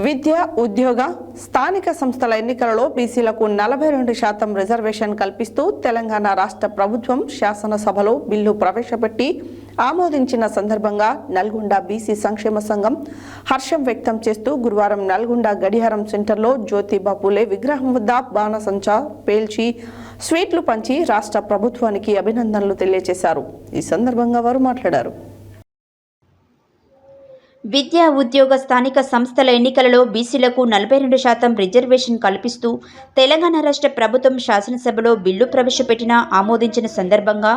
విద్య, ఉద్యోగ, స్థానిక సంస్థల ఎన్నికలలో బీసీలకు 42% రిజర్వేషన్ కల్పిస్తూ తెలంగాణ రాష్ట్ర ప్రభుత్వం శాసనసభలో బిల్లు ప్రవేశపెట్టి ఆమోదించిన సందర్భంగా నల్గొండ బీసీ సంక్షేమ సంఘం హర్షం వ్యక్తం చేస్తూ గురువారం నల్గొండ గడియారం సెంటర్లో జ్యోతిబా పూలే విగ్రహం వద్ద బాణసంచా పేల్చి స్వీట్లు పంచి రాష్ట్ర ప్రభుత్వానికి అభినందనలు తెలియజేశారు. ఈ సందర్భంగా వారు మాట్లాడారు. విద్యా, ఉద్యోగ, స్థానిక సంస్థల ఎన్నికలలో బీసీలకు 42% రిజర్వేషన్ కల్పిస్తూ తెలంగాణ రాష్ట్ర ప్రభుత్వం శాసనసభలో బిల్లు ప్రవేశపెట్టిన ఆమోదించిన సందర్భంగా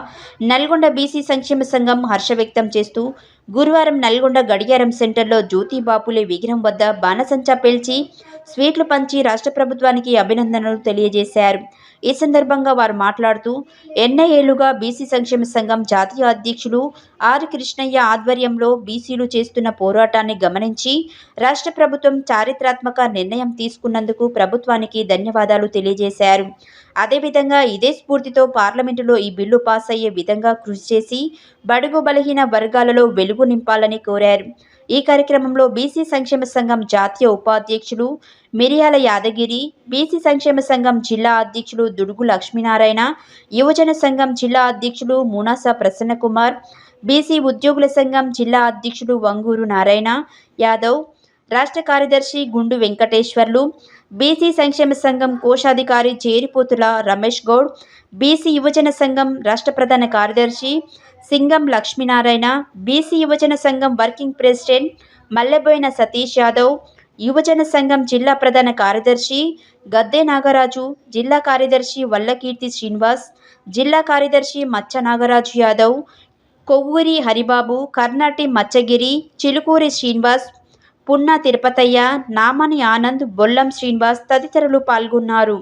నల్గొండ బీసీ సంక్షేమ సంఘం హర్ష వ్యక్తం చేస్తూ గురువారం నల్గొండ గడియారం సెంటర్లో జ్యోతిబా పూలే విగ్రహం వద్ద బాణసంచా పేల్చి స్వీట్లు పంచి రాష్ట్ర ప్రభుత్వానికి అభినందనలు తెలియజేశారు. ఈ సందర్భంగా వారు మాట్లాడుతూ ఎన్ఐఏలుగా బీసీ సంక్షేమ సంఘం జాతీయ అధ్యక్షులు ఆర్ కృష్ణయ్య ఆధ్వర్యంలో బీసీలు చేస్తున్న పోరాటాన్ని గమనించి రాష్ట్ర ప్రభుత్వం చారిత్రాత్మక నిర్ణయం తీసుకున్నందుకు ప్రభుత్వానికి ధన్యవాదాలు తెలియజేశారు. అదేవిధంగా ఇదే స్ఫూర్తితో పార్లమెంటులో ఈ బిల్లు పాస్ అయ్యే విధంగా కృషి చేసి బడుగు బలహీన వర్గాలలో వెలుగు నింపాలని కోరారు. ఈ కార్యక్రమంలో బీసీ సంక్షేమ సంఘం జాతీయ ఉపాధ్యక్షులు మిరియాల యాదగిరి, బీసీ సంక్షేమ సంఘం జిల్లా అధ్యక్షులు దుడుగు లక్ష్మీనారాయణ, యువజన సంఘం జిల్లా అధ్యక్షులు మునాస ప్రసన్నకుమార్, బీసీ ఉద్యోగుల సంఘం జిల్లా అధ్యక్షులు వంగూరు నారాయణ యాదవ్, రాష్ట్ర కార్యదర్శి గుండు వెంకటేశ్వర్లు, బీసీ సంక్షేమ సంఘం కోశాధికారి చేరిపోతుల రమేష్ గౌడ్, బీసీ యువజన సంఘం రాష్ట్ర ప్రధాన కార్యదర్శి సింగం లక్ష్మీనారాయణ, బీసీ యువజన సంఘం వర్కింగ్ ప్రెసిడెంట్ మల్లెబోయిన సతీష్ యాదవ్, యువజన సంఘం జిల్లా ప్రధాన కార్యదర్శి గద్దె నాగరాజు, జిల్లా కార్యదర్శి వల్లకీర్తి శ్రీనివాస్, జిల్లా కార్యదర్శి మచ్చ నాగరాజు యాదవ్, కొవ్వూరి హరిబాబు, కర్నాటి మచ్చగిరి, చిలుకూరి శ్రీనివాస్, పున్నా తిరుపతయ్య, నామని ఆనంద్, బొల్లం శ్రీనివాస్ తదితరులు పాల్గొన్నారు.